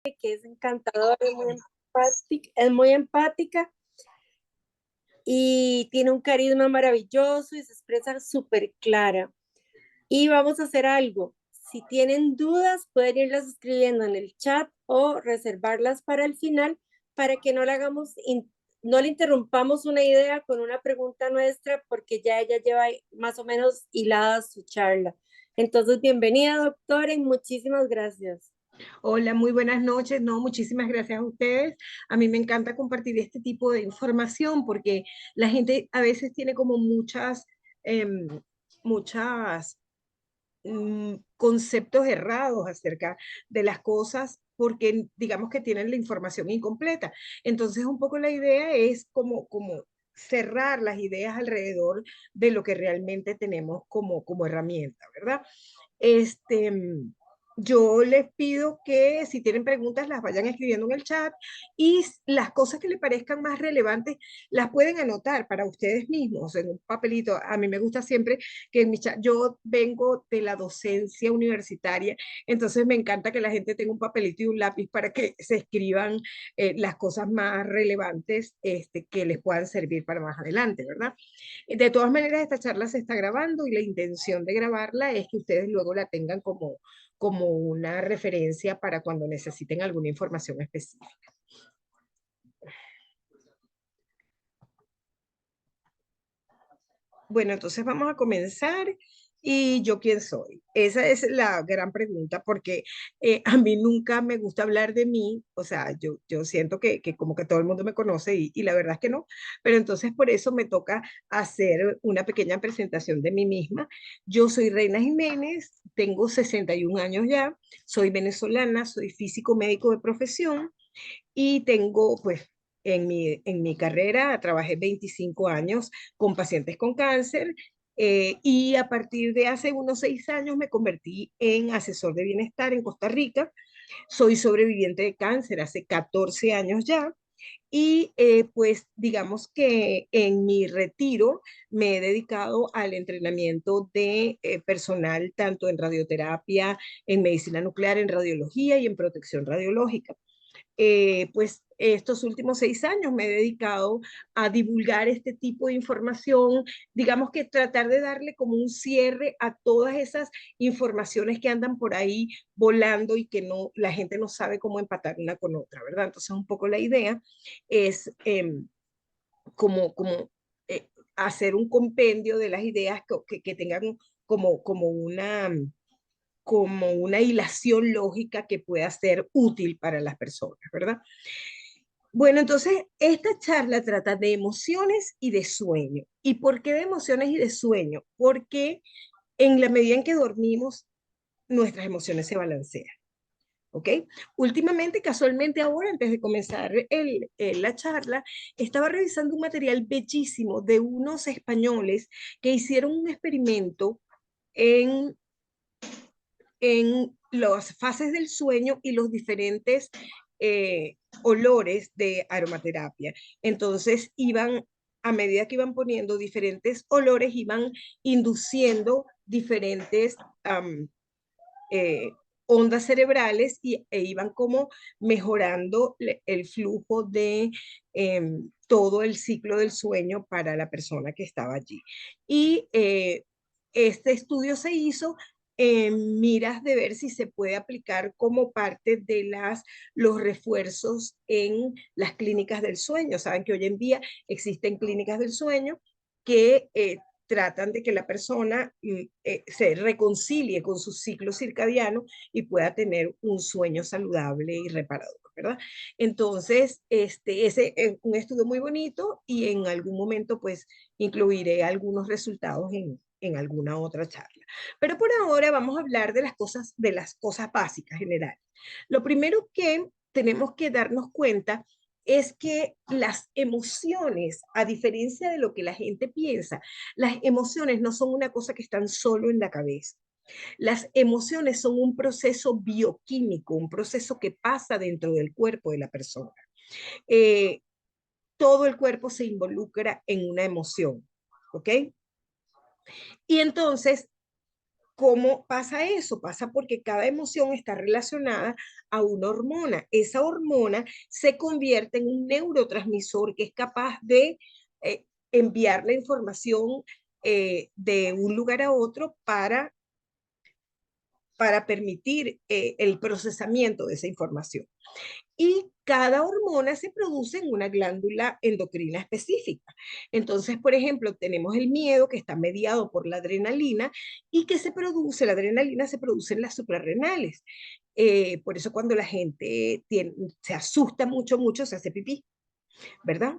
que es encantadora, es muy empática y tiene un carisma maravilloso y se expresa súper clara. Y vamos a hacer algo. Si tienen dudas, pueden irlas escribiendo en el chat o reservarlas para el final para que no le no le interrumpamos una idea con una pregunta nuestra porque ya ella lleva más o menos hilada su charla. Entonces, bienvenida, doctora, y muchísimas gracias. Hola, muy buenas noches. No, muchísimas gracias a ustedes. A mí me encanta compartir este tipo de información porque la gente a veces tiene como em, muchas conceptos errados acerca de las cosas porque digamos que tienen la información incompleta. Entonces, un poco la idea es como cerrar las ideas alrededor de lo que realmente tenemos como herramienta, ¿verdad? Este, yo les pido que si tienen preguntas las vayan escribiendo en el chat y las cosas que les parezcan más relevantes las pueden anotar para ustedes mismos en un papelito. A mí me gusta siempre que en mi chat, yo vengo de la docencia universitaria, entonces me encanta que la gente tenga un papelito y un lápiz para que se escriban las cosas más relevantes que les puedan servir para más adelante, ¿verdad? De todas maneras, esta charla se está grabando y la intención de grabarla es que ustedes luego la tengan como una referencia para cuando necesiten alguna información específica. Bueno, entonces vamos a comenzar. ¿Y yo quién soy? Esa es la gran pregunta, porque a mí nunca me gusta hablar de mí, o sea, yo siento que como que todo el mundo me conoce y la verdad es que no, pero entonces por eso me toca hacer una pequeña presentación de mí misma. Yo soy Reina Jiménez, tengo 61 años ya, soy venezolana, soy físico médico de profesión y tengo pues en mi carrera trabajé 25 años con pacientes con cáncer y a partir de hace unos 6 años me convertí en asesor de bienestar en Costa Rica. Soy sobreviviente de cáncer hace 14 años ya y pues digamos que en mi retiro me he dedicado al entrenamiento de personal tanto en radioterapia, en medicina nuclear, en radiología y en protección radiológica. Pues estos últimos 6 años me he dedicado a divulgar este tipo de información, digamos que tratar de darle como un cierre a todas esas informaciones que andan por ahí volando y que no, la gente no sabe cómo empatar una con otra, ¿verdad? Entonces un poco la idea es como hacer un compendio de las ideas que tengan como como una hilación lógica que pueda ser útil para las personas, ¿verdad? Bueno, entonces esta charla trata de emociones y de sueño. ¿Y por qué de emociones y de sueño? Porque en la medida en que dormimos, nuestras emociones se balancean. ¿Ok? Últimamente, casualmente ahora, antes de comenzar la charla, estaba revisando un material bellísimo de unos españoles que hicieron un experimento en las fases del sueño y los diferentes olores de aromaterapia. Entonces a medida que iban poniendo diferentes olores, iban induciendo diferentes eh, ondas cerebrales e iban como mejorando el flujo de todo el ciclo del sueño para la persona que estaba allí. Y este estudio se hizo en miras de ver si se puede aplicar como parte de los refuerzos en las clínicas del sueño. Saben que hoy en día existen clínicas del sueño que tratan de que la persona se reconcilie con su ciclo circadiano y pueda tener un sueño saludable y reparador, ¿verdad? Entonces, ese es un estudio muy bonito y en algún momento pues incluiré algunos resultados en alguna otra charla. Pero por ahora vamos a hablar de las cosas básicas generales. Lo primero que tenemos que darnos cuenta es que las emociones, a diferencia de lo que la gente piensa, las emociones no son una cosa que están solo en la cabeza. Las emociones son un proceso bioquímico, un proceso que pasa dentro del cuerpo de la persona. Eh, Todo el cuerpo se involucra en una emoción, ¿ok? Y entonces ¿Cómo pasa eso? Pasa porque cada emoción está relacionada a una hormona. Esa hormona se convierte en un neurotransmisor que es capaz de enviar la información de un lugar a otro para permitir el procesamiento de esa información. Y cada hormona se produce en una glándula endocrina específica. Entonces, por ejemplo, tenemos el miedo que está mediado por la adrenalina y que se produce, la adrenalina se produce en las suprarrenales. Por eso cuando la gente se asusta mucho, mucho, se hace pipí, ¿verdad?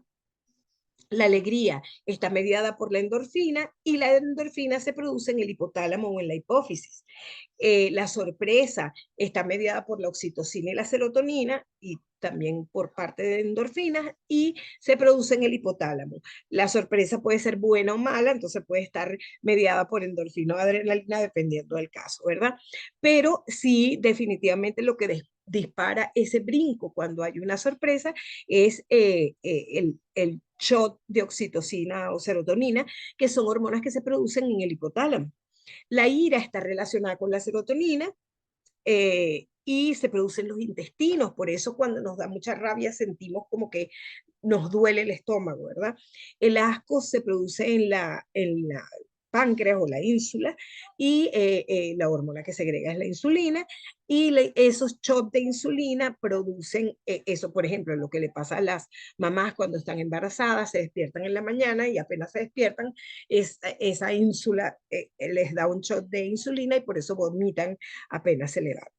La alegría está mediada por la endorfina y la endorfina se produce en el hipotálamo o en la hipófisis. La sorpresa está mediada por la oxitocina y la serotonina y también por parte de endorfinas y se produce en el hipotálamo. La sorpresa puede ser buena o mala, entonces puede estar mediada por endorfina o adrenalina dependiendo del caso, ¿verdad? Pero sí, definitivamente lo que dispara ese brinco cuando hay una sorpresa es el shot de oxitocina o serotonina, que son hormonas que se producen en el hipotálamo. La ira está relacionada con la serotonina y se produce en los intestinos, por eso cuando nos da mucha rabia sentimos como que nos duele el estómago, ¿verdad? El asco se produce en la páncreas o la ínsula y la hormona que segrega es la insulina y esos shots de insulina producen eso, por ejemplo, lo que le pasa a las mamás cuando están embarazadas, se despiertan en la mañana y apenas se despiertan, esa ínsula les da un shot de insulina y por eso vomitan apenas se levantan.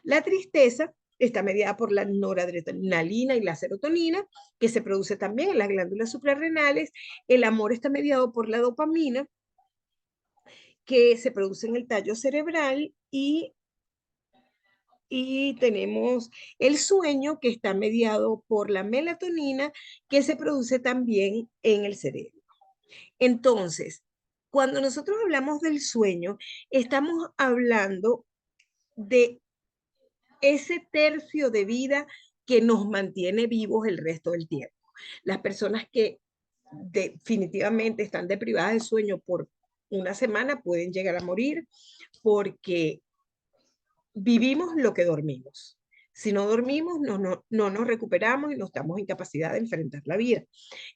La tristeza está mediada por la noradrenalina y la serotonina, que se produce también en las glándulas suprarrenales. El amor está mediado por la dopamina, que se produce en el tallo cerebral y tenemos el sueño que está mediado por la melatonina que se produce también en el cerebro. Entonces, cuando nosotros hablamos del sueño, estamos hablando de ese tercio de vida que nos mantiene vivos el resto del tiempo. Las personas que definitivamente están deprivadas de sueño por una semana pueden llegar a morir porque vivimos lo que dormimos. Si no dormimos, no nos recuperamos y no estamos en capacidad de enfrentar la vida.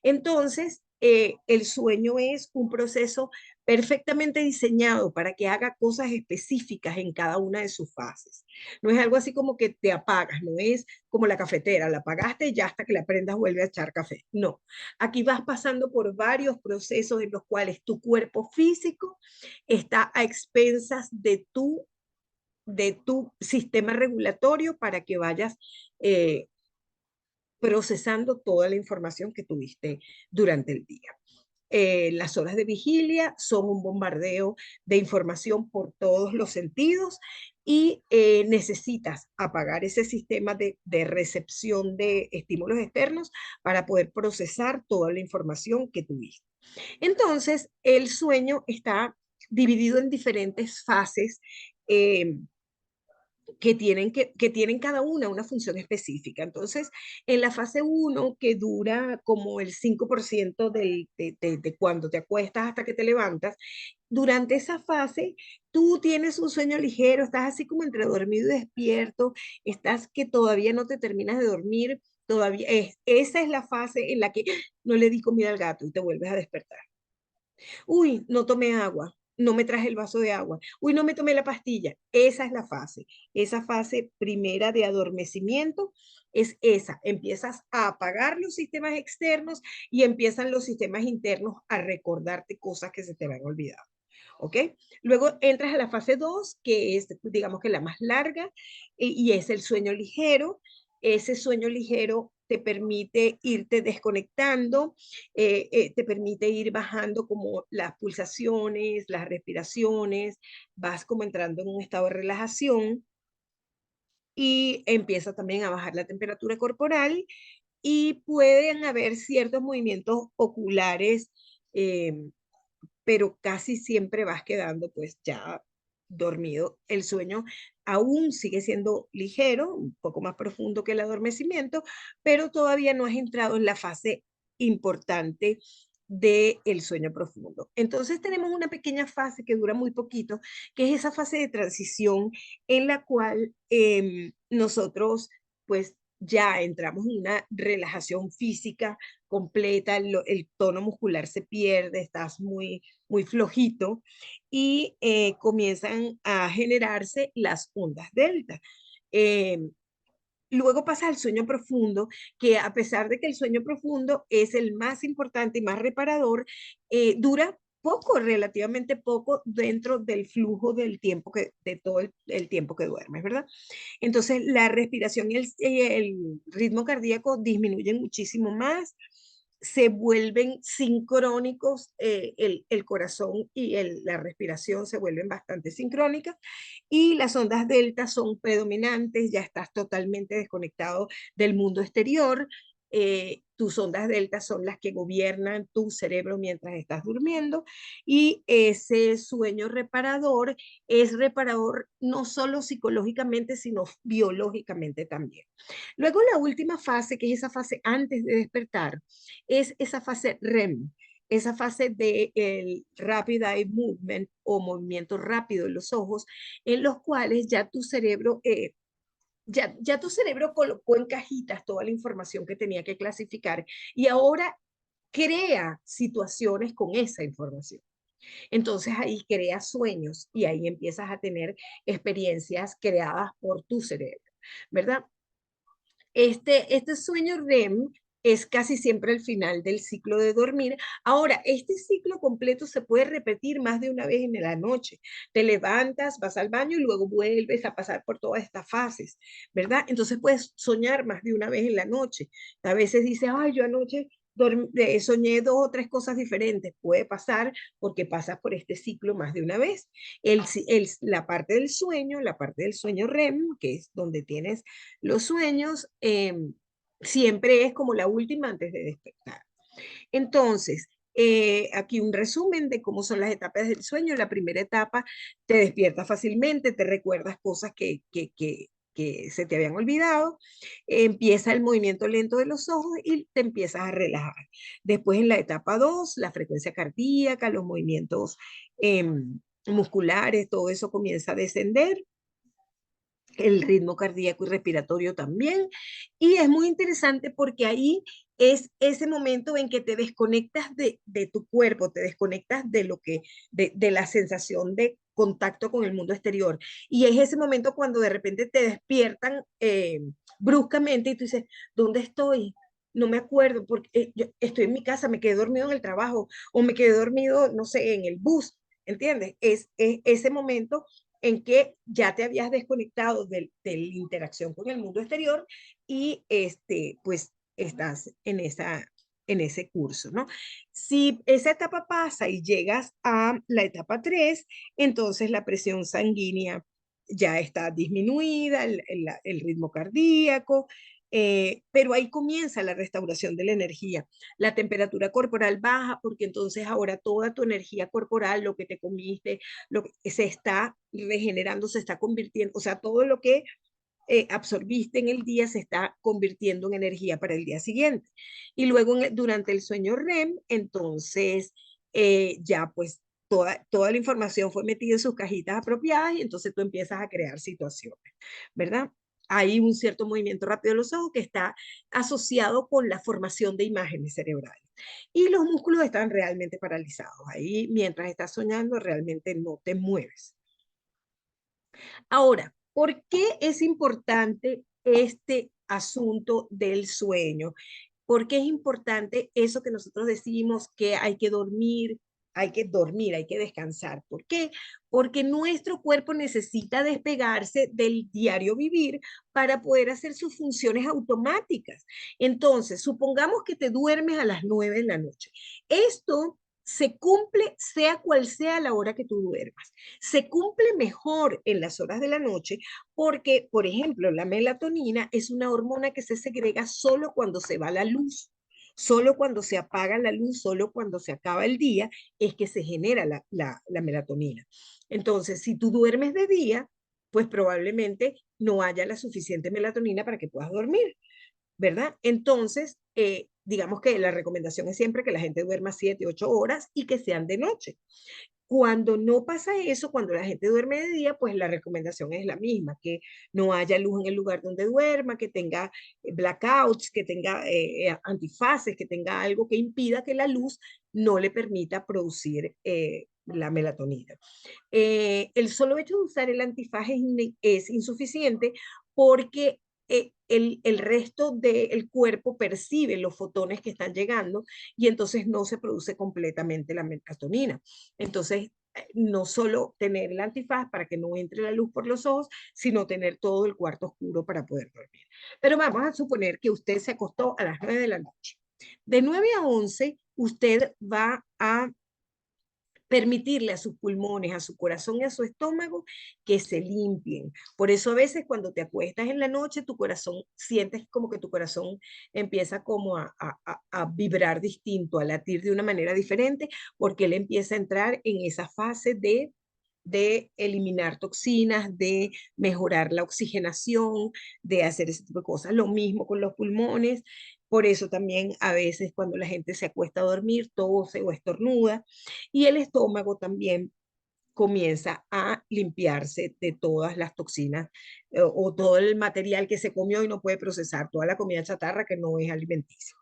Entonces, el sueño es un proceso perfectamente diseñado para que haga cosas específicas en cada una de sus fases. No es algo así como que te apagas, no es como la cafetera, la apagaste y ya hasta que la prendas vuelve a echar café. No, aquí vas pasando por varios procesos en los cuales tu cuerpo físico está a expensas de tu sistema regulatorio para que vayas procesando toda la información que tuviste durante el día. Las horas de vigilia son un bombardeo de información por todos los sentidos y necesitas apagar ese sistema de recepción de estímulos externos para poder procesar toda la información que tuviste. Entonces, el sueño está dividido en diferentes fases. Que tienen cada una función específica. Entonces, en la fase uno que dura como el 5% de cuando te acuestas hasta que te levantas, durante esa fase tú tienes un sueño ligero, estás así como entre dormido y despierto, estás que todavía no te terminas de dormir, todavía esa es la fase en la que no le di comida al gato y te vuelves a despertar. Uy, no tomé agua, no me traje el vaso de agua. Uy, no me tomé la pastilla. Esa es la fase. Esa fase primera de adormecimiento es esa. Empiezas a apagar los sistemas externos y empiezan los sistemas internos a recordarte cosas que se te habían olvidado. ¿Ok? Luego entras a la fase 2, que es, digamos que la más larga, y es el sueño ligero. Ese sueño ligero te permite irte desconectando, te permite ir bajando como las pulsaciones, las respiraciones, vas como entrando en un estado de relajación y empieza también a bajar la temperatura corporal y pueden haber ciertos movimientos oculares, pero casi siempre vas quedando pues ya dormido. El sueño aún sigue siendo ligero, un poco más profundo que el adormecimiento, pero todavía no has entrado en la fase importante del sueño profundo. Entonces tenemos una pequeña fase que dura muy poquito, que es esa fase de transición en la cual nosotros pues ya entramos en una relajación física completa, el tono muscular se pierde, estás muy flojito y comienzan a generarse las ondas delta. Em, Luego pasa al sueño profundo, que a pesar de que el sueño profundo es el más importante y más reparador, dura poco, relativamente poco dentro del flujo del tiempo de todo el tiempo que duermes, ¿verdad? Entonces la respiración y el ritmo cardíaco disminuyen muchísimo más, se vuelven sincrónicos, el corazón y la respiración se vuelven bastante sincrónicas y las ondas delta son predominantes, ya estás totalmente desconectado del mundo exterior. Tus ondas delta son las que gobiernan tu cerebro mientras estás durmiendo y ese sueño reparador es reparador no solo psicológicamente, sino biológicamente también. Luego la última fase, que es esa fase antes de despertar, es esa fase REM, esa fase de el Rapid Eye Movement o movimiento rápido de los ojos, en los cuales ya tu cerebro, ya tu cerebro colocó en cajitas toda la información que tenía que clasificar y ahora crea situaciones con esa información. Entonces ahí creas sueños y ahí empiezas a tener experiencias creadas por tu cerebro, ¿verdad? Este sueño REM es casi siempre el final del ciclo de dormir. Ahora, este ciclo completo se puede repetir más de una vez en la noche. Te levantas, vas al baño y luego vuelves a pasar por todas estas fases, ¿verdad? Entonces puedes soñar más de una vez en la noche. A veces dices, ay, yo anoche soñé dos o tres cosas diferentes. Puede pasar porque pasas por este ciclo más de una vez. La parte del sueño REM, que es donde tienes los sueños, siempre es como la última antes de despertar. Entonces, aquí un resumen de cómo son las etapas del sueño. La primera etapa, te despiertas fácilmente, te recuerdas cosas que se te habían olvidado, empieza el movimiento lento de los ojos y te empiezas a relajar. Después en la etapa 2, la frecuencia cardíaca, los movimientos musculares, todo eso comienza a descender, el ritmo cardíaco y respiratorio también. Y es muy interesante porque ahí es ese momento en que te desconectas de tu cuerpo, te desconectas de la sensación de contacto con el mundo exterior. Y es ese momento cuando de repente te despiertan bruscamente y tú dices, ¿dónde estoy? No me acuerdo porque yo estoy en mi casa, me quedé dormido en el trabajo o me quedé dormido, no sé, en el bus. ¿Entiendes? Es ese momento en que ya te habías desconectado de la interacción con el mundo exterior y pues estás en ese curso, ¿no? Si esa etapa pasa y llegas a la etapa 3, entonces la presión sanguínea ya está disminuida, el ritmo cardíaco, pero ahí comienza la restauración de la energía. La temperatura corporal baja porque entonces ahora toda tu energía corporal, lo que te comiste, lo que se está regenerando, se está convirtiendo, o sea, todo lo que absorbiste en el día se está convirtiendo en energía para el día siguiente. Y luego durante el sueño REM, entonces ya pues toda la información fue metida en sus cajitas apropiadas y entonces tú empiezas a crear situaciones, ¿verdad? Hay un cierto movimiento rápido de los ojos que está asociado con la formación de imágenes cerebrales. Y los músculos están realmente paralizados. Ahí, mientras estás soñando, realmente no te mueves. Ahora, ¿por qué es importante este asunto del sueño? ¿Por qué es importante eso que nosotros decimos que hay que descansar? ¿Por qué? Porque nuestro cuerpo necesita despegarse del diario vivir para poder hacer sus funciones automáticas. Entonces, supongamos que te duermes a las 9 de la noche. Esto se cumple sea cual sea la hora que tú duermas. Se cumple mejor en las horas de la noche porque, por ejemplo, la melatonina es una hormona que se segrega solo cuando se va la luz. Solo cuando se apaga la luz, solo cuando se acaba el día, es que se genera la melatonina. Entonces, si tú duermes de día, pues probablemente no haya la suficiente melatonina para que puedas dormir, ¿verdad? Entonces, digamos que la recomendación es siempre que la gente duerma 7, 8 horas y que sean de noche. Cuando no pasa eso, cuando la gente duerme de día, pues la recomendación es la misma, que no haya luz en el lugar donde duerma, que tenga blackouts, que tenga antifaces, que tenga algo que impida que la luz no le permita producir la melatonina. El solo hecho de usar el antifaz es insuficiente porque el resto del cuerpo percibe los fotones que están llegando y entonces no se produce completamente la melatonina. Entonces, no solo tener el antifaz para que no entre la luz por los ojos, sino tener todo el cuarto oscuro para poder dormir. Pero vamos a suponer que usted se acostó a las 9 de la noche. De 9 a 11, usted va a permitirle a sus pulmones, a su corazón y a su estómago que se limpien. Por eso a veces cuando te acuestas en la noche, tu corazón, sientes como que tu corazón empieza como a vibrar distinto, a latir de una manera diferente, porque él empieza a entrar en esa fase de eliminar toxinas, de mejorar la oxigenación, de hacer ese tipo de cosas. Lo mismo con los pulmones. Por eso también a veces cuando la gente se acuesta a dormir, tose o estornuda. Y el estómago también comienza a limpiarse de todas las toxinas o todo el material que se comió y no puede procesar, toda la comida chatarra que no es alimenticia.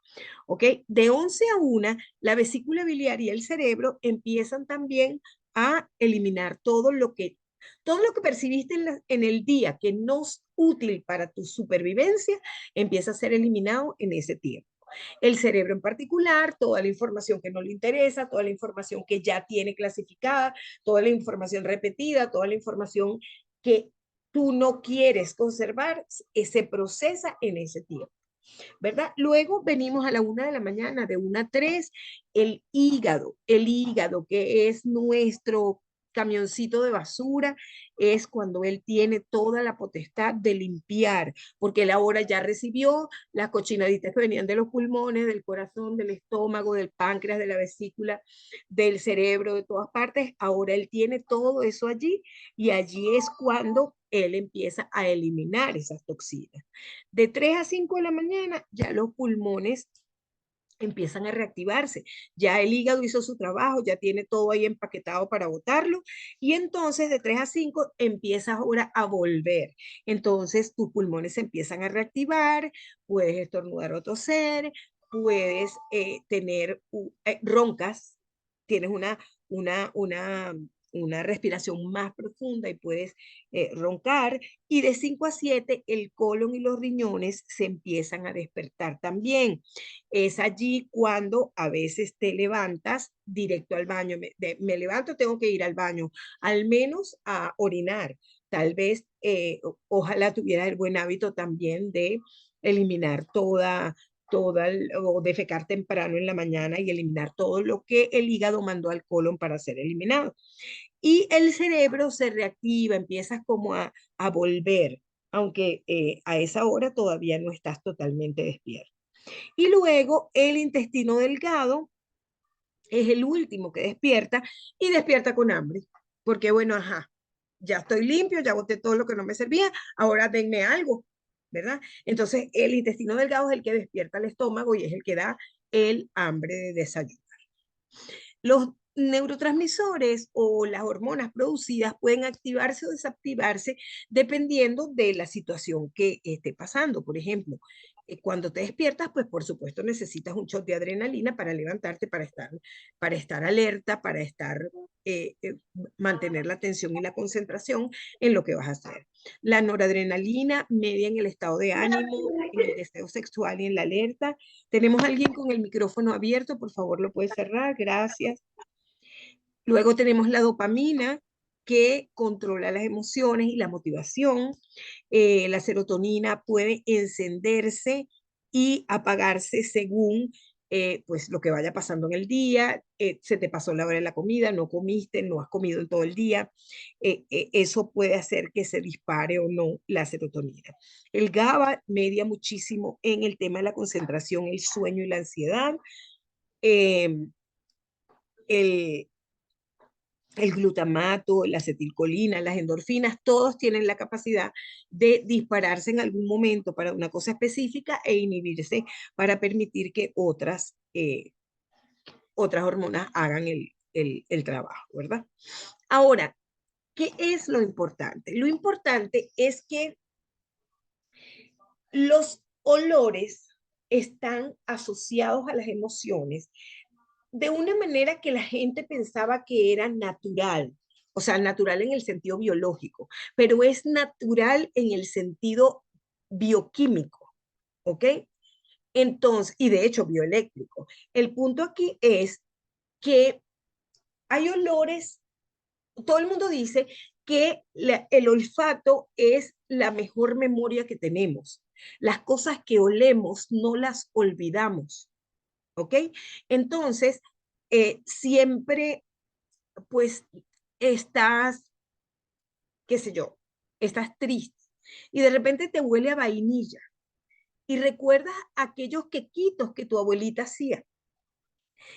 ¿Ok? De 11 a 1, la vesícula biliar y el cerebro empiezan también a eliminar todo lo que percibiste en el día que no es útil para tu supervivencia, empieza a ser eliminado en ese tiempo. El cerebro en particular, toda la información que no le interesa, toda la información que ya tiene clasificada, toda la información repetida, toda la información que tú no quieres conservar, se procesa en ese tiempo. ¿Verdad? Luego venimos a la 1 de la mañana, de 1 a 3, el hígado que es nuestro camioncito de basura, es cuando él tiene toda la potestad de limpiar, porque él ahora ya recibió las cochinaditas que venían de los pulmones, del corazón, del estómago, del páncreas, de la vesícula, del cerebro, de todas partes. Ahora él tiene todo eso allí y allí es cuando él empieza a eliminar esas toxinas. De 3 a 5 de la mañana, ya los pulmones empiezan a reactivarse. Ya el hígado hizo su trabajo, ya tiene todo ahí empaquetado para botarlo. Y entonces de 3 a 5 empiezas ahora a volver. Entonces tus pulmones se empiezan a reactivar, puedes estornudar o toser, puedes tener roncas, tienes una respiración más profunda y puedes roncar. Y de 5 a 7 el colon y los riñones se empiezan a despertar también. Es allí cuando a veces te levantas directo al baño. Me levanto, tengo que ir al baño, al menos a orinar. Tal vez, ojalá tuviera el buen hábito también de eliminar o defecar temprano en la mañana y eliminar todo lo que el hígado mandó al colon para ser eliminado. Y el cerebro se reactiva, empiezas como a volver, aunque a esa hora todavía no estás totalmente despierto. Y luego el intestino delgado es el último que despierta y despierta con hambre, porque bueno, ajá, ya estoy limpio, ya boté todo lo que no me servía, ahora denme algo, ¿verdad? Entonces el intestino delgado es el que despierta el estómago y es el que da el hambre de desayuno. Los neurotransmisores o las hormonas producidas pueden activarse o desactivarse dependiendo de la situación que esté pasando. Por ejemplo, cuando te despiertas, pues por supuesto necesitas un shot de adrenalina para levantarte, para estar alerta, para mantener la atención y la concentración en lo que vas a hacer. La noradrenalina media en el estado de ánimo, en el deseo sexual y en la alerta. Tenemos a alguien con el micrófono abierto, por favor lo puede cerrar, gracias. Luego tenemos la dopamina, que controla las emociones y la motivación. La serotonina puede encenderse y apagarse según pues lo que vaya pasando en el día. Se te pasó la hora de la comida, no comiste, no has comido en todo el día. Eso puede hacer que se dispare o no la serotonina. El GABA media muchísimo en el tema de la concentración, el sueño y la ansiedad. Eh, el, el glutamato, la acetilcolina, las endorfinas, todos tienen la capacidad de dispararse en algún momento para una cosa específica e inhibirse para permitir que otras hormonas hagan el trabajo, ¿verdad? Ahora, ¿qué es lo importante? Lo importante es que los olores están asociados a las emociones de una manera que la gente pensaba que era natural, o sea, natural en el sentido biológico, pero es natural en el sentido bioquímico, ¿ok? Entonces, y de hecho bioeléctrico. El punto aquí es que hay olores, todo el mundo dice que el olfato es la mejor memoria que tenemos. Las cosas que olemos no las olvidamos, ¿ok? Entonces, siempre, pues, estás, qué sé yo, estás triste y de repente te huele a vainilla y recuerdas aquellos quequitos que tu abuelita hacía.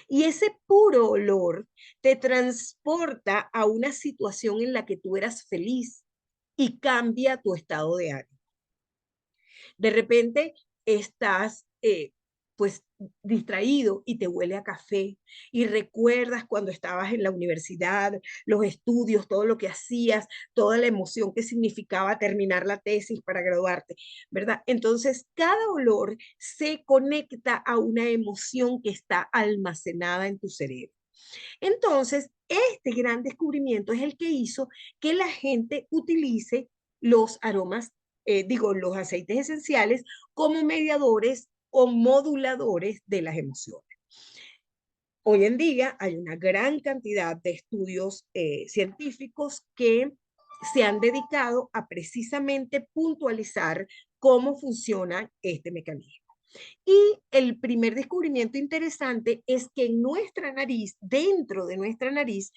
Y ese puro olor te transporta a una situación en la que tú eras feliz y cambia tu estado de ánimo. De repente estás, pues, distraído y te huele a café y recuerdas cuando estabas en la universidad, los estudios, todo lo que hacías, toda la emoción que significaba terminar la tesis para graduarte, ¿verdad? Entonces, cada olor se conecta a una emoción que está almacenada en tu cerebro. Entonces, este gran descubrimiento es el que hizo que la gente utilice los aromas, los aceites esenciales como mediadores o moduladores de las emociones. Hoy en día hay una gran cantidad de estudios científicos que se han dedicado a precisamente puntualizar cómo funciona este mecanismo. Y el primer descubrimiento interesante es que en nuestra nariz, dentro de nuestra nariz,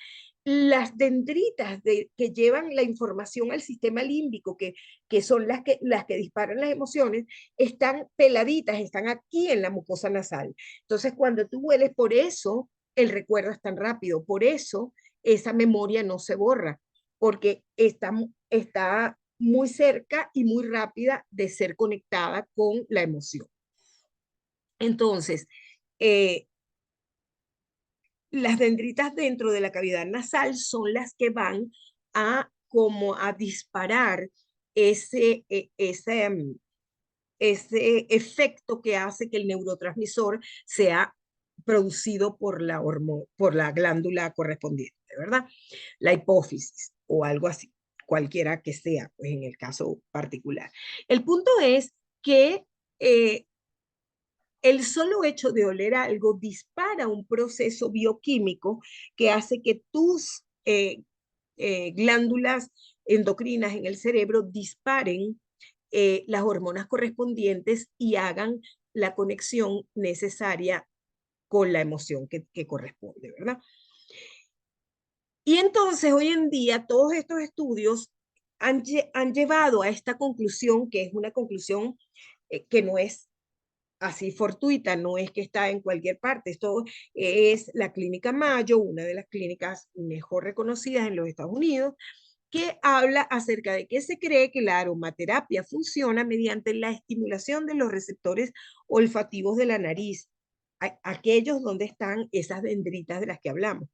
las dendritas que llevan la información al sistema límbico, que son las que disparan las emociones, están peladitas, están aquí en la mucosa nasal. Entonces, cuando tú hueles, por eso el recuerdo es tan rápido, por eso esa memoria no se borra, porque está muy cerca y muy rápida de ser conectada con la emoción. Entonces, eh, las dendritas dentro de la cavidad nasal son las que van a como a disparar ese, ese efecto que hace que el neurotransmisor sea producido por la glándula correspondiente, ¿verdad? La hipófisis o algo así, cualquiera que sea, pues en el caso particular. El punto es que el solo hecho de oler algo dispara un proceso bioquímico que hace que tus glándulas endocrinas en el cerebro disparen las hormonas correspondientes y hagan la conexión necesaria con la emoción que corresponde, ¿verdad? Y entonces hoy en día todos estos estudios han llevado a esta conclusión, que es una conclusión que no es así fortuita, no es que está en cualquier parte. Esto es la Clínica Mayo, una de las clínicas mejor reconocidas en los Estados Unidos, que habla acerca de que se cree que la aromaterapia funciona mediante la estimulación de los receptores olfativos de la nariz, aquellos donde están esas dendritas de las que hablamos.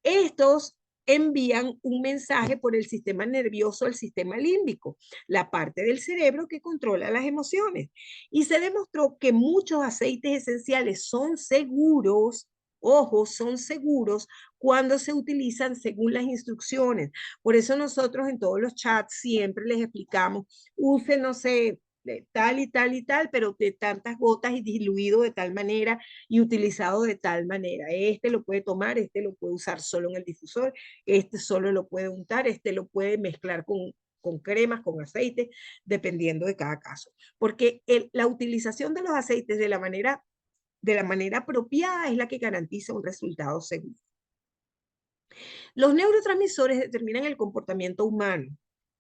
Estos envían un mensaje por el sistema nervioso al sistema límbico, la parte del cerebro que controla las emociones. Y se demostró que muchos aceites esenciales son seguros, ojo, son seguros cuando se utilizan según las instrucciones. Por eso nosotros en todos los chats siempre les explicamos, use, no sé, de tal y tal y tal, pero de tantas gotas y diluido de tal manera y utilizado de tal manera. Este lo puede tomar, este lo puede usar solo en el difusor, este solo lo puede untar, este lo puede mezclar con cremas, con aceites, dependiendo de cada caso. Porque la utilización de los aceites de la manera apropiada es la que garantiza un resultado seguro. Los neurotransmisores determinan el comportamiento humano,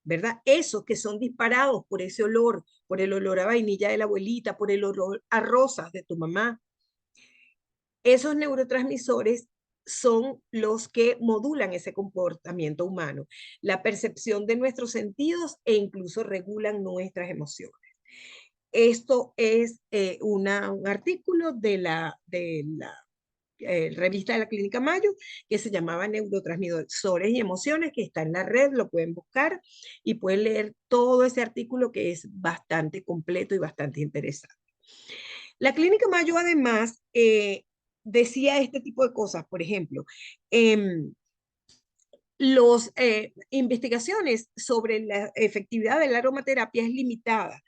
¿verdad? Esos que son disparados por ese olor, por el olor a vainilla de la abuelita, por el olor a rosas de tu mamá. Esos neurotransmisores son los que modulan ese comportamiento humano, la percepción de nuestros sentidos e incluso regulan nuestras emociones. Esto es un artículo de la revista de la Clínica Mayo, que se llamaba Neurotransmisores y Emociones, que está en la red, lo pueden buscar y pueden leer todo ese artículo que es bastante completo y bastante interesante. La Clínica Mayo además decía este tipo de cosas, por ejemplo, las investigaciones sobre la efectividad de la aromaterapia es limitada.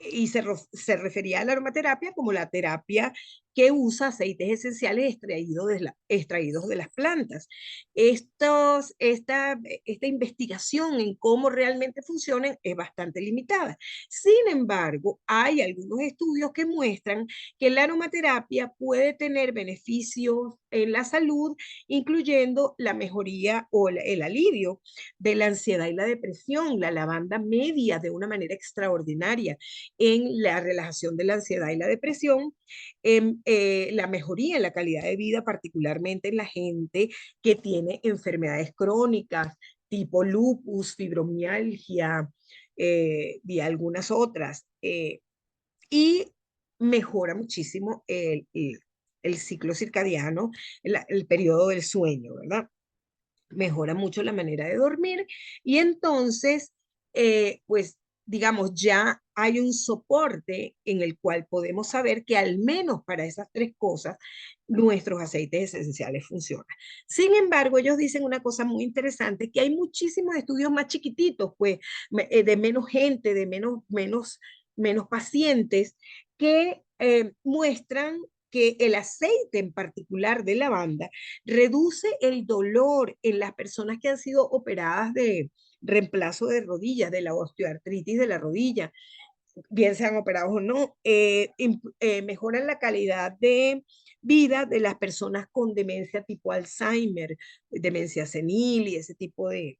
Y se refería a la aromaterapia como la terapia que usa aceites esenciales extraídos de las plantas. Esta investigación en cómo realmente funcionan es bastante limitada. Sin embargo, hay algunos estudios que muestran que la aromaterapia puede tener beneficios en la salud, incluyendo la mejoría o el alivio de la ansiedad y la depresión. La lavanda media de una manera extraordinaria en la relajación de la ansiedad y la depresión, en la mejoría en la calidad de vida, particularmente en la gente que tiene enfermedades crónicas tipo lupus, fibromialgia y algunas otras. Y mejora muchísimo el ciclo circadiano, el periodo del sueño, ¿verdad? Mejora mucho la manera de dormir y entonces, pues, digamos, ya hay un soporte en el cual podemos saber que al menos para esas tres cosas nuestros aceites esenciales funcionan. Sin embargo, ellos dicen una cosa muy interesante, que hay muchísimos estudios más chiquititos, pues, de menos gente, de menos pacientes, que muestran que el aceite en particular de lavanda reduce el dolor en las personas que han sido operadas de reemplazo de rodillas, de la osteoartritis de la rodilla, bien sean operados o no, mejoran la calidad de vida de las personas con demencia tipo Alzheimer, demencia senil y ese tipo de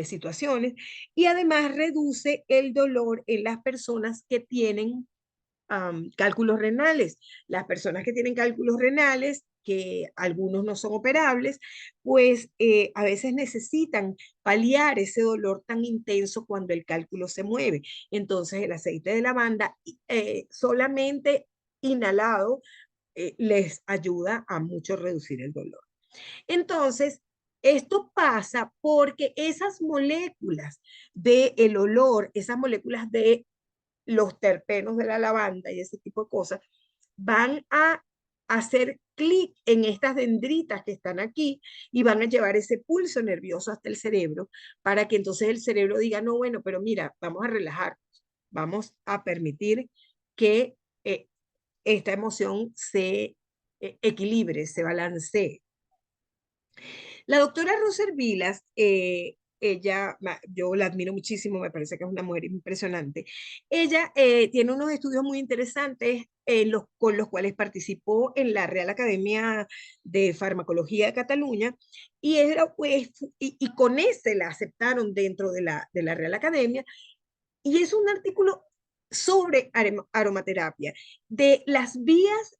situaciones, y además reduce el dolor en las personas que tienen cálculos renales. Las personas que tienen cálculos renales, que algunos no son operables, pues a veces necesitan paliar ese dolor tan intenso cuando el cálculo se mueve. Entonces el aceite de lavanda solamente inhalado les ayuda a mucho reducir el dolor. Entonces, esto pasa porque esas moléculas del olor, esas moléculas de los terpenos de la lavanda y ese tipo de cosas, van a hacer clic en estas dendritas que están aquí y van a llevar ese pulso nervioso hasta el cerebro para que entonces el cerebro diga, no, bueno, pero mira, vamos a relajar, vamos a permitir que esta emoción se equilibre, se balancee. La doctora Roser Vilas, ella, yo la admiro muchísimo, me parece que es una mujer impresionante. Ella tiene unos estudios muy interesantes con los cuales participó en la Real Academia de Farmacología de Cataluña y, pues, y con ese la aceptaron dentro de la Real Academia y es un artículo sobre aromaterapia, de las vías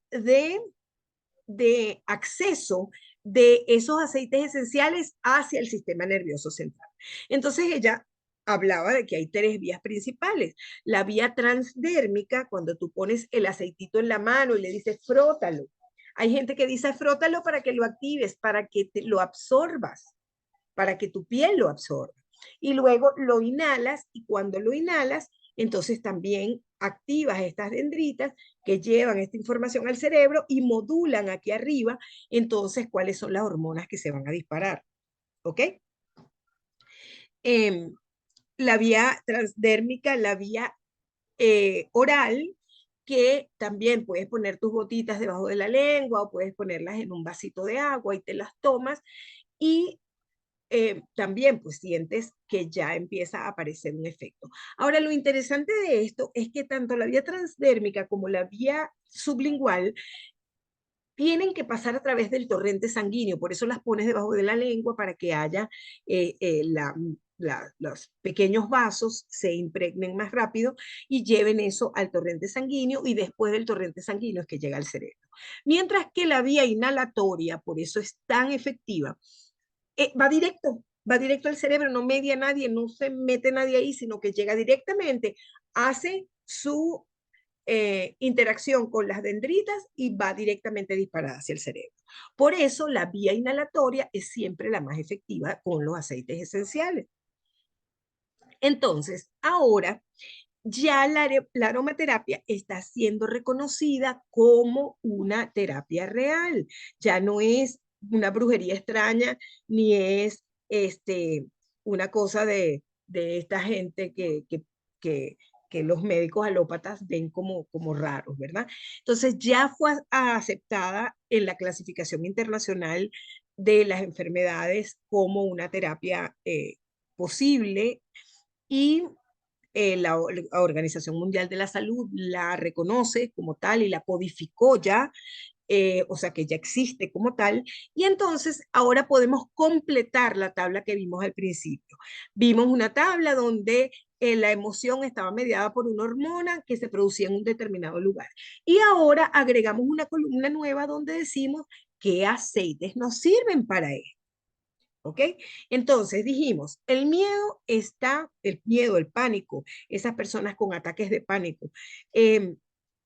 de acceso de esos aceites esenciales hacia el sistema nervioso central. Entonces ella hablaba de que hay tres vías principales. La vía transdérmica, cuando tú pones el aceitito en la mano y le dices frótalo. Hay gente que dice frótalo para que lo actives, para que lo absorbas, para que tu piel lo absorba. Y luego lo inhalas y cuando lo inhalas, entonces también activas estas dendritas que llevan esta información al cerebro y modulan aquí arriba, entonces, cuáles son las hormonas que se van a disparar. ¿Ok? Eh, la vía transdérmica, la vía oral, que también puedes poner tus gotitas debajo de la lengua o puedes ponerlas en un vasito de agua y te las tomas y también pues sientes que ya empieza a aparecer un efecto. Ahora, lo interesante de esto es que tanto la vía transdérmica como la vía sublingual tienen que pasar a través del torrente sanguíneo, por eso las pones debajo de la lengua para que haya los pequeños vasos se impregnen más rápido y lleven eso al torrente sanguíneo y después del torrente sanguíneo es que llega al cerebro. Mientras que la vía inhalatoria, por eso es tan efectiva, va directo al cerebro, no media nadie, no se mete nadie ahí, sino que llega directamente, hace su interacción con las dendritas y va directamente disparada hacia el cerebro. Por eso la vía inhalatoria es siempre la más efectiva con los aceites esenciales. Entonces, ahora ya la aromaterapia está siendo reconocida como una terapia real. Ya no es una brujería extraña, ni es una cosa de esta gente que, que los médicos alópatas ven como raros, ¿verdad? Entonces ya fue aceptada en la clasificación internacional de las enfermedades como una terapia posible y la Organización Mundial de la Salud la reconoce como tal y la codificó ya, o sea que ya existe como tal, y entonces ahora podemos completar la tabla que vimos al principio. Vimos una tabla donde la emoción estaba mediada por una hormona que se producía en un determinado lugar. Y ahora agregamos una columna nueva donde decimos qué aceites nos sirven para esto. ¿Ok? Entonces dijimos, el miedo, el pánico, esas personas con ataques de pánico,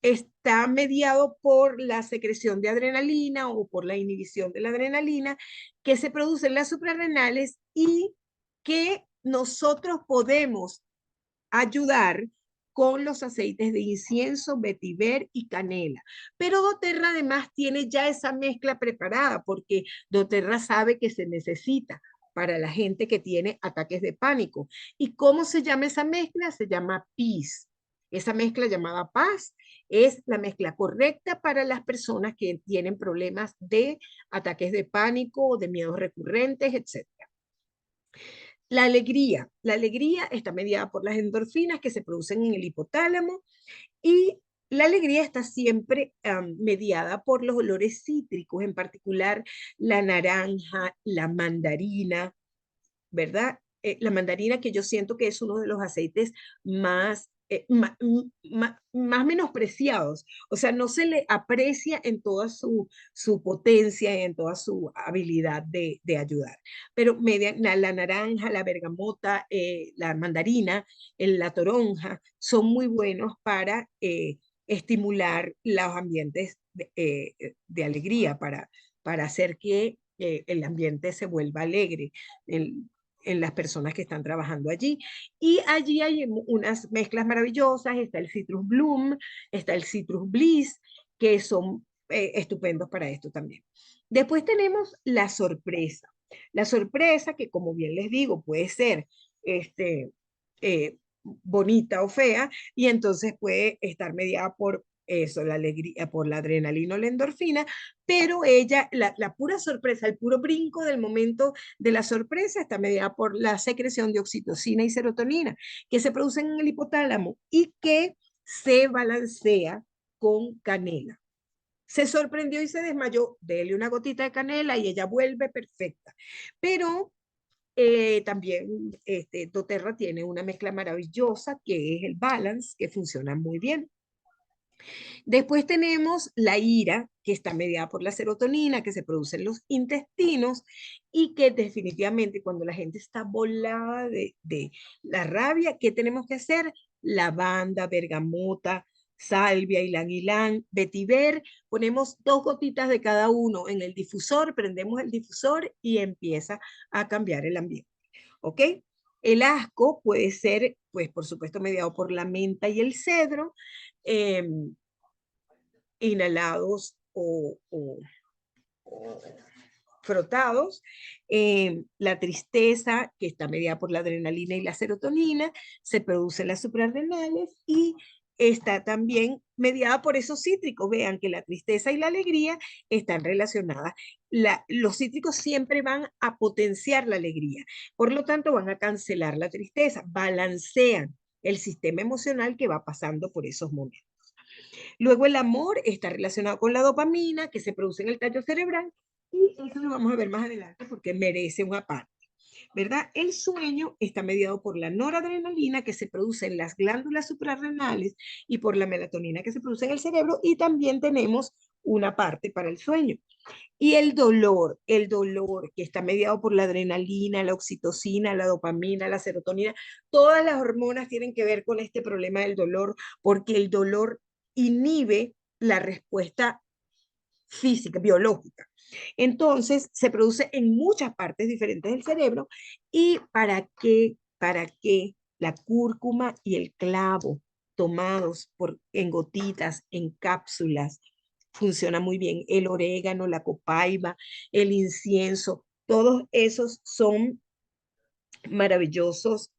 está mediado por la secreción de adrenalina o por la inhibición de la adrenalina que se produce en las suprarrenales y que nosotros podemos ayudar con los aceites de incienso, vetiver y canela. Pero doTERRA además tiene ya esa mezcla preparada porque doTERRA sabe que se necesita para la gente que tiene ataques de pánico. ¿Y cómo se llama esa mezcla? Se llama PEACE. Esa mezcla llamada paz es la mezcla correcta para las personas que tienen problemas de ataques de pánico, de miedos recurrentes, etcétera. La alegría está mediada por las endorfinas que se producen en el hipotálamo y la alegría está siempre mediada por los olores cítricos, en particular la naranja, la mandarina, ¿verdad? La mandarina que yo siento que es uno de los aceites más menospreciados, o sea, no se le aprecia en toda su potencia y en toda su habilidad de ayudar. Pero la naranja, la bergamota, la mandarina, la toronja, son muy buenos para estimular los ambientes de alegría, para hacer que el ambiente se vuelva alegre en las personas que están trabajando allí. Y allí hay unas mezclas maravillosas, está el Citrus Bloom, está el Citrus Bliss, que son estupendos para esto también. Después tenemos la sorpresa. La sorpresa que, como bien les digo, puede ser bonita o fea, y entonces puede estar mediada por eso, la alegría, por la adrenalina o la endorfina, pero la pura sorpresa, el puro brinco del momento de la sorpresa está mediada por la secreción de oxitocina y serotonina, que se producen en el hipotálamo y que se balancea con canela. Se sorprendió y se desmayó, dele una gotita de canela y ella vuelve perfecta. Pero también doTERRA tiene una mezcla maravillosa que es el balance, que funciona muy bien. Después tenemos la ira, que está mediada por la serotonina, que se produce en los intestinos y que definitivamente cuando la gente está volada de la rabia, ¿qué tenemos que hacer? Lavanda, bergamota, salvia, ylang ylang, vetiver, ponemos 2 gotitas de cada uno en el difusor, prendemos el difusor y empieza a cambiar el ambiente. ¿Ok? El asco puede ser, pues por supuesto, mediado por la menta y el cedro, inhalados o frotados. La tristeza, que está mediada por la adrenalina y la serotonina, se produce en las suprarrenales y está también mediada por esos cítricos. Vean que la tristeza y la alegría están relacionadas. Los cítricos siempre van a potenciar la alegría, por lo tanto van a cancelar la tristeza, balancean el sistema emocional que va pasando por esos momentos. Luego el amor está relacionado con la dopamina que se produce en el tallo cerebral y eso lo vamos a ver más adelante porque merece un aparte. ¿verdad? El sueño está mediado por la noradrenalina que se produce en las glándulas suprarrenales y por la melatonina que se produce en el cerebro, y también tenemos una parte para el sueño. Y el dolor que está mediado por la adrenalina, la oxitocina, la dopamina, la serotonina, todas las hormonas tienen que ver con este problema del dolor, porque el dolor inhibe la respuesta física, biológica. Entonces, se produce en muchas partes diferentes del cerebro. ¿Y para qué la cúrcuma y el clavo tomados en gotitas, en cápsulas, funciona muy bien? El orégano, la copaiba, el incienso, todos esos son maravillosos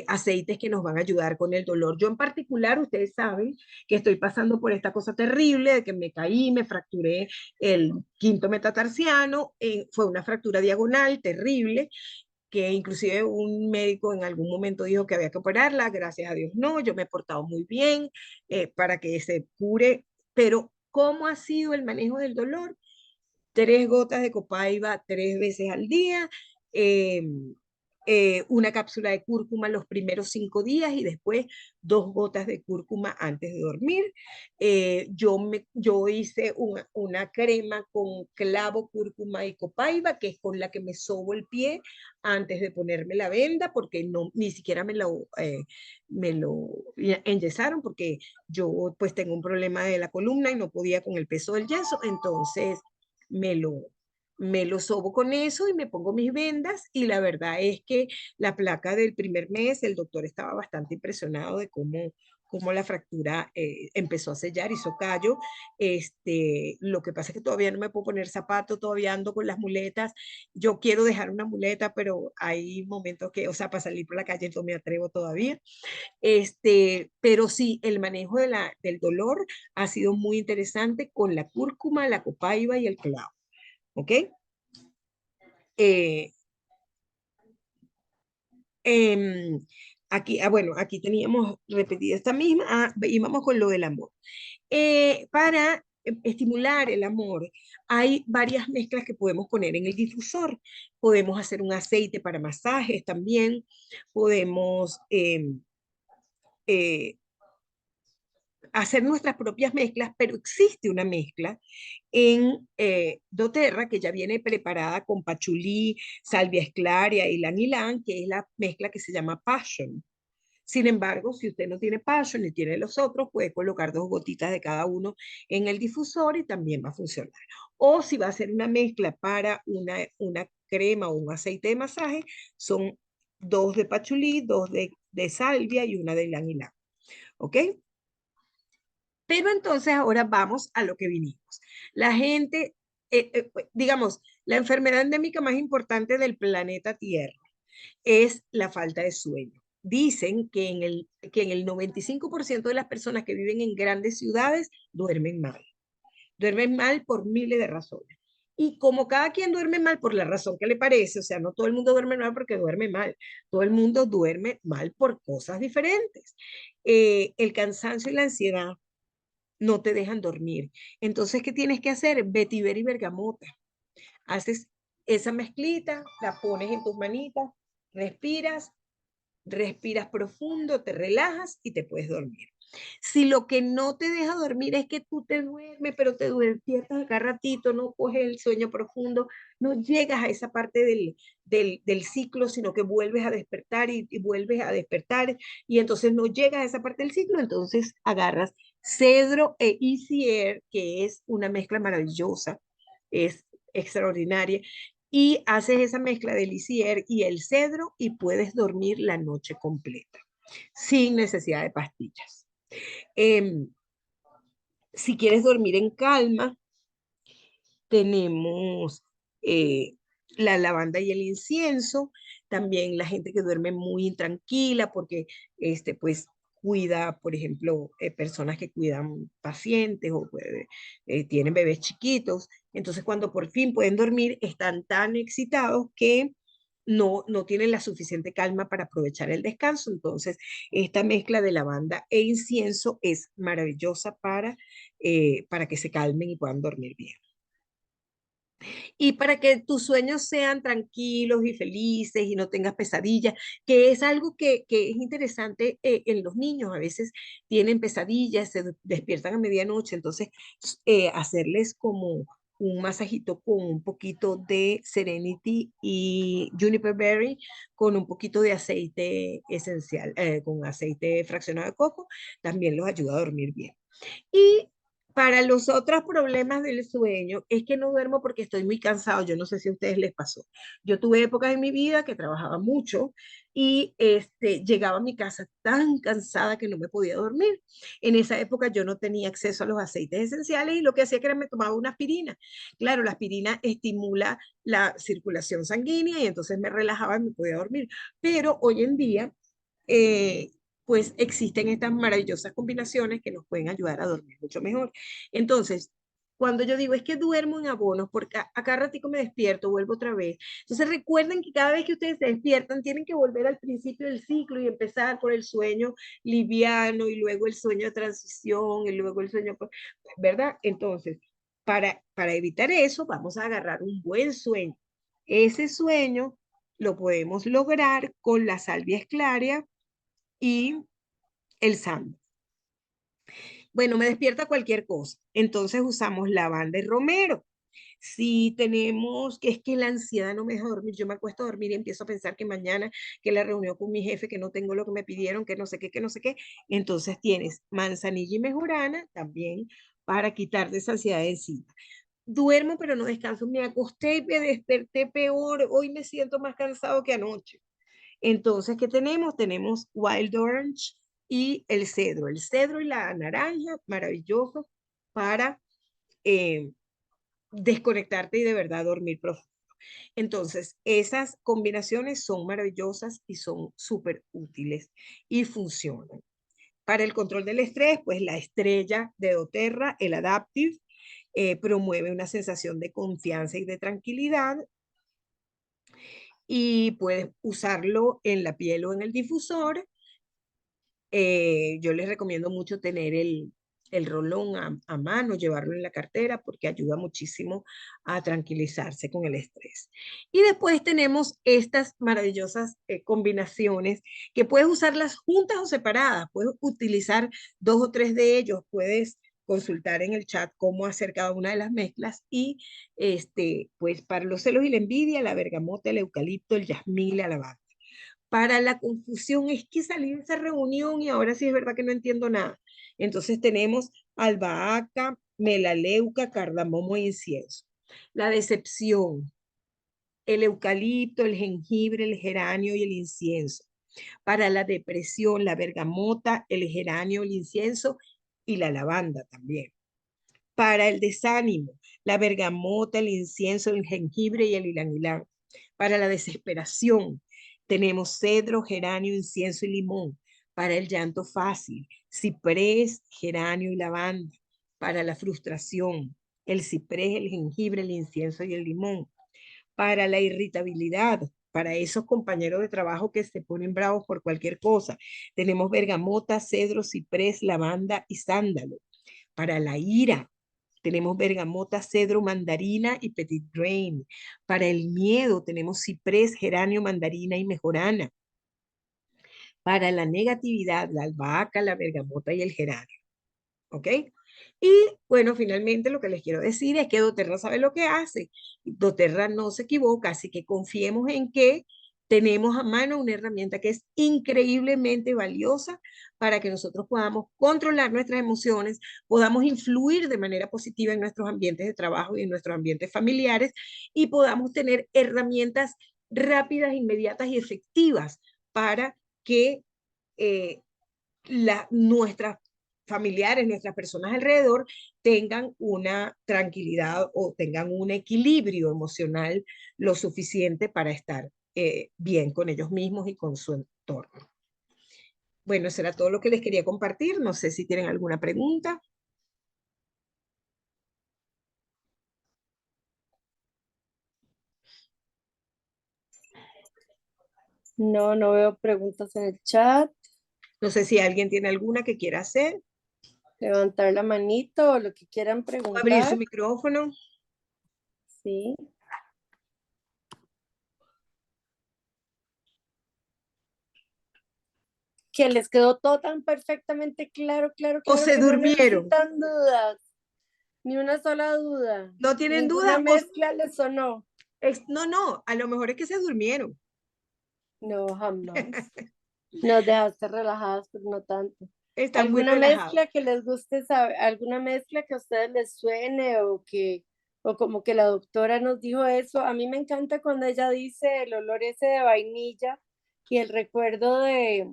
aceites que nos van a ayudar con el dolor. Yo en particular, ustedes saben que estoy pasando por esta cosa terrible de que me caí, me fracturé el quinto metatarsiano, fue una fractura diagonal terrible, que inclusive un médico en algún momento dijo que había que operarla, gracias a Dios no, yo me he portado muy bien para que se cure, pero ¿cómo ha sido el manejo del dolor? 3 gotas de copaiba 3 veces al día, eh, una cápsula de cúrcuma los primeros 5 días y después 2 gotas de cúrcuma antes de dormir. Yo hice una crema con clavo, cúrcuma y copaiba, que es con la que me sobo el pie antes de ponerme la venda, porque no, ni siquiera me lo enyesaron, porque yo pues tengo un problema de la columna y no podía con el peso del yeso, entonces me lo, me lo sobo con eso y me pongo mis vendas, y la verdad es que la placa del primer mes, el doctor estaba bastante impresionado de cómo la fractura empezó a sellar, hizo callo. Lo que pasa es que todavía no me puedo poner zapatos, todavía ando con las muletas. Yo quiero dejar una muleta, pero hay momentos que, o sea, para salir por la calle no me atrevo todavía. Pero sí, el manejo del dolor ha sido muy interesante con la cúrcuma, la copaiba y el clavo. ¿Ok? Eh, em, aquí, bueno, aquí teníamos repetida esta misma, y vamos con lo del amor. Para estimular el amor, hay varias mezclas que podemos poner en el difusor. Podemos hacer un aceite para masajes también, podemos eh, hacer nuestras propias mezclas, pero existe una mezcla en doTERRA que ya viene preparada con pachulí, salvia esclaria y lanilán, que es la mezcla que se llama Passion. Sin embargo, si usted no tiene Passion ni tiene los otros, puede colocar 2 gotitas de cada uno en el difusor y también va a funcionar. O si va a hacer una mezcla para una crema o un aceite de masaje, son 2 de pachulí, 2 de salvia y una de ylang-ylang. ¿Ok? Pero entonces ahora vamos a lo que vinimos. La gente, digamos, la enfermedad endémica más importante del planeta Tierra es la falta de sueño. Dicen que en el 95% de las personas que viven en grandes ciudades duermen mal. Duermen mal por miles de razones. Y como cada quien duerme mal por la razón que le parece, o sea, no todo el mundo duerme mal porque duerme mal, todo el mundo duerme mal por cosas diferentes. El cansancio y la ansiedad no te dejan dormir. Entonces, ¿qué tienes que hacer? Vetiver y bergamota. Haces esa mezclita, la pones en tus manitas, respiras, respiras profundo, te relajas y te puedes dormir. Si lo que no te deja dormir es que tú te duermes, pero te despiertas acá ratito, no coges el sueño profundo, no llegas a esa parte del ciclo, sino que vuelves a despertar y vuelves a despertar, y entonces no llegas a esa parte del ciclo, entonces agarras cedro e Easy Air, que es una mezcla maravillosa, es extraordinaria, y haces esa mezcla del Easy Air y el cedro y puedes dormir la noche completa, sin necesidad de pastillas. Em, si quieres dormir en calma, tenemos eh, la lavanda y el incienso. También la gente que duerme muy intranquila porque pues cuida, por ejemplo, personas que cuidan pacientes o tienen bebés chiquitos. Entonces, cuando por fin pueden dormir, están tan excitados que no tienen la suficiente calma para aprovechar el descanso. Entonces, esta mezcla de lavanda e incienso es maravillosa para que se calmen y puedan dormir bien. Y para que tus sueños sean tranquilos y felices y no tengas pesadillas, que es algo que es interesante en los niños. A veces tienen pesadillas, despiertan a medianoche, entonces hacerles como un masajito con un poquito de Serenity y Juniper Berry, con un poquito de aceite esencial, con aceite fraccionado de coco, también los ayuda a dormir bien. Y para los otros problemas del sueño, es que no duermo porque estoy muy cansado. Yo no sé si a ustedes les pasó. Yo tuve épocas en mi vida que trabajaba mucho y llegaba a mi casa tan cansada que no me podía dormir. En esa época yo no tenía acceso a los aceites esenciales y lo que hacía que era me tomaba una aspirina. Claro, la aspirina estimula la circulación sanguínea y entonces me relajaba y me podía dormir. Pero hoy en día, eh, pues existen estas maravillosas combinaciones que nos pueden ayudar a dormir mucho mejor. Entonces, cuando yo digo es que duermo en abonos, porque a cada ratico me despierto, vuelvo otra vez. Entonces recuerden que cada vez que ustedes se despiertan, tienen que volver al principio del ciclo y empezar por el sueño liviano y luego el sueño de transición y luego el sueño, ¿verdad? Entonces, para evitar eso, vamos a agarrar un buen sueño. Ese sueño lo podemos lograr con la salvia esclaria y el sándwich. Bueno, me despierta cualquier cosa. Entonces usamos lavanda y romero. Si tenemos, que es que la ansiedad no me deja dormir, yo me acuesto a dormir y empiezo a pensar que mañana, que la reunión con mi jefe, que no tengo lo que me pidieron, que no sé qué, que no sé qué. Entonces tienes manzanilla y mejorana también para quitar de esa ansiedad de encima. Duermo, pero no descanso. Me acosté y me desperté peor. Hoy me siento más cansado que anoche. Entonces, ¿qué tenemos? Tenemos Wild Orange y el cedro. El cedro y la naranja, maravilloso para eh, desconectarte y de verdad dormir profundo. Entonces, esas combinaciones son maravillosas y son súper útiles y funcionan. Para el control del estrés, pues la estrella de doTERRA, el Adaptive, promueve una sensación de confianza y de tranquilidad y puedes usarlo en la piel o en el difusor. Yo les recomiendo mucho tener el rolón a mano, llevarlo en la cartera, porque ayuda muchísimo a tranquilizarse con el estrés. Y después tenemos estas maravillosas combinaciones que puedes usarlas juntas o separadas. Puedes utilizar dos o tres de ellos. Puedes consultar en el chat cómo hacer cada una de las mezclas y pues para los celos y la envidia, la bergamota, el eucalipto, el jazmín y la lavanda. Para la confusión es que salí de esa reunión y ahora sí es verdad que no entiendo nada. Entonces tenemos albahaca, melaleuca, cardamomo e incienso. La decepción, el eucalipto, el jengibre, el geranio y el incienso. Para la depresión, la bergamota, el geranio, el incienso y la lavanda también. Para el desánimo, la bergamota, el incienso, el jengibre y el ylang ylang. Para la desesperación, tenemos cedro, geranio, incienso y limón. Para el llanto fácil, ciprés, geranio y lavanda. Para la frustración, el ciprés, el jengibre, el incienso y el limón. Para la irritabilidad, para esos compañeros de trabajo que se ponen bravos por cualquier cosa, tenemos bergamota, cedro, ciprés, lavanda y sándalo. Para la ira, tenemos bergamota, cedro, mandarina y petit grain. Para el miedo tenemos ciprés, geranio, mandarina y mejorana. Para la negatividad, la albahaca, la bergamota y el geranio. ¿Ok? Y bueno, finalmente lo que les quiero decir es que doTERRA sabe lo que hace. doTERRA no se equivoca, así que confiemos en que tenemos a mano una herramienta que es increíblemente valiosa para que nosotros podamos controlar nuestras emociones, podamos influir de manera positiva en nuestros ambientes de trabajo y en nuestros ambientes familiares y podamos tener herramientas rápidas, inmediatas y efectivas para que eh, nuestras familiares, nuestras personas alrededor tengan una tranquilidad o tengan un equilibrio emocional lo suficiente para estar bien con ellos mismos y con su entorno. Bueno, eso era todo lo que les quería compartir. No sé si tienen alguna pregunta. No, no veo preguntas en el chat. No sé si alguien tiene alguna que quiera hacer. Levantar la manito o lo que quieran Abrir su preguntar. micrófono. Sí. Que les quedó todo tan perfectamente claro, claro, O claro se que no durmieron. necesitan dudas, ni una sola duda. No tienen Ninguna dudas. mezcla les sonó. No, no, a lo mejor es que se durmieron. No, jamás. Nos dejaste relajadas, pero no tanto. Están muy ¿Alguna relajados. mezcla que les guste saber, alguna mezcla que a ustedes les suene o como que la doctora nos dijo eso? A mí me encanta cuando ella dice el olor ese de vainilla y el recuerdo de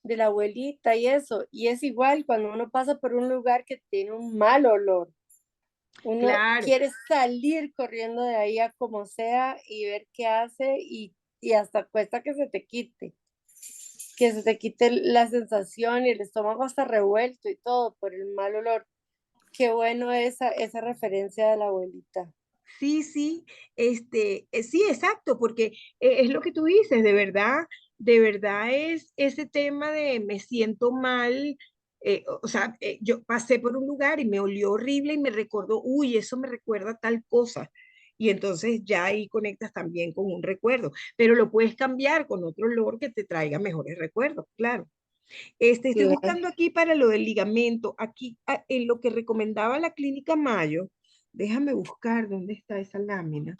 la abuelita y eso. Y es igual cuando uno pasa por un lugar que tiene un mal olor. Uno Claro. quiere salir corriendo de ahí a como sea y ver qué hace y hasta cuesta que se te quite la sensación y el estómago hasta revuelto y todo por el mal olor. Qué bueno esa referencia de la abuelita. Sí, sí, sí, exacto, porque es lo que tú dices, de verdad es ese tema de me siento mal, o sea, yo pasé por un lugar y me olió horrible y me recordó, uy, eso me recuerda a tal cosa. Y entonces ya ahí conectas también con un recuerdo, pero lo puedes cambiar con otro olor que te traiga mejores recuerdos, claro. Estoy Claro. buscando aquí para lo del ligamento, aquí en lo que recomendaba la clínica Mayo, déjame buscar dónde está esa lámina.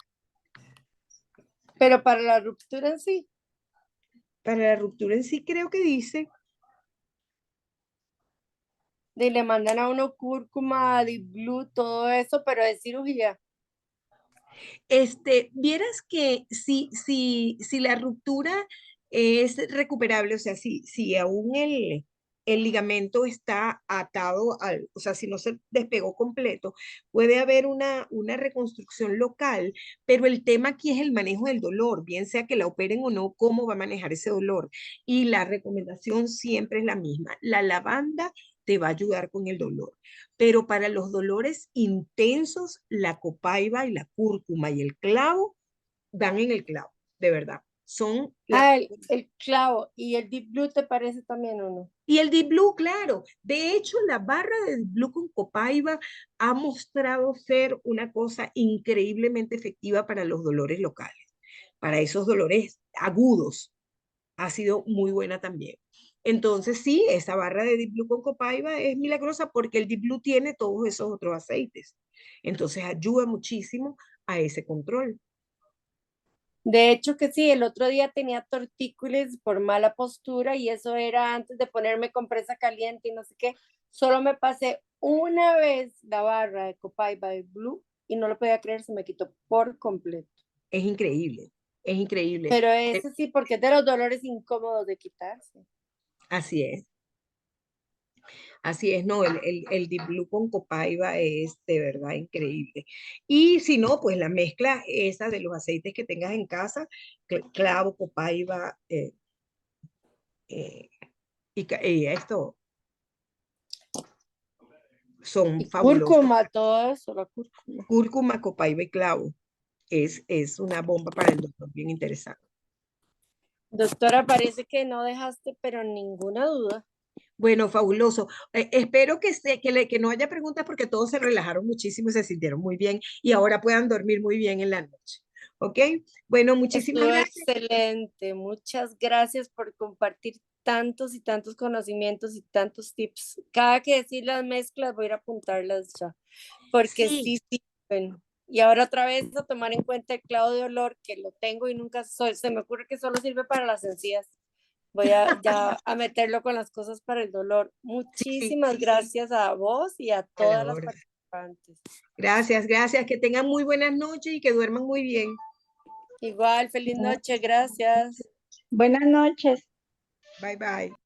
Pero para la ruptura en sí, Para la ruptura en sí creo que dice, le mandan a uno cúrcuma, Deep Blue, todo eso, pero de cirugía. vieras que si la ruptura es recuperable, o sea, si aún el ligamento está atado o sea, si no se despegó completo, puede haber una reconstrucción local, pero el tema aquí es el manejo del dolor, bien sea que la operen o no, cómo va a manejar ese dolor. Y la recomendación siempre es la misma. La lavanda te va a ayudar con el dolor. Pero para los dolores intensos, la copaiba y la cúrcuma y el clavo dan en el clavo, de verdad. Son la... Ah, el clavo. ¿Y el Deep Blue te parece también o no? Y el Deep Blue, claro. De hecho, la barra de Deep Blue con copaiba ha mostrado ser una cosa increíblemente efectiva para los dolores locales, para esos dolores agudos. Ha sido muy buena también. Entonces, sí, esa barra de Deep Blue con copaiba es milagrosa porque el Deep Blue tiene todos esos otros aceites. Entonces, ayuda muchísimo a ese control. De hecho que sí, el otro día tenía tortícolis por mala postura y eso era antes de ponerme compresa caliente y no sé qué. Solo me pasé una vez la barra de Copaiba de Blue y no lo podía creer, se me quitó por completo. Es increíble, es increíble. Pero Eh, ese sí, porque es de los dolores incómodos de quitarse. Así es, así es, no, el Deep Blue con copaiba es de verdad increíble. Y si no, pues la mezcla esa de los aceites que tengas en casa, clavo, copaiba, eh, y esto son Y fabulosos. cúrcuma, todo eso, la cúrcuma. Cúrcuma, copaiba y clavo. Es una bomba para el doctor, bien interesante. Doctora, parece que no dejaste, pero ninguna duda. Bueno, fabuloso. Espero que no haya preguntas porque todos se relajaron muchísimo y se sintieron muy bien y ahora puedan dormir muy bien en la noche. ¿Ok? Bueno, muchísimas Estuvo gracias. excelente. Muchas gracias por compartir tantos y tantos conocimientos y tantos tips. Cada que decir las mezclas voy a ir a apuntarlas ya, porque Sí, sí sirven. Y ahora otra vez a tomar en cuenta el clavo de olor, que lo tengo y nunca se me ocurre que solo sirve para las encías. Voy a ya a meterlo con las cosas para el dolor. sí, sí, Muchísimas gracias a vos y a a la todas las hora. participantes. Gracias, gracias. Que tengan muy buenas noches y que duerman muy bien. Igual, feliz noche, gracias. Buenas noches. Bye, bye.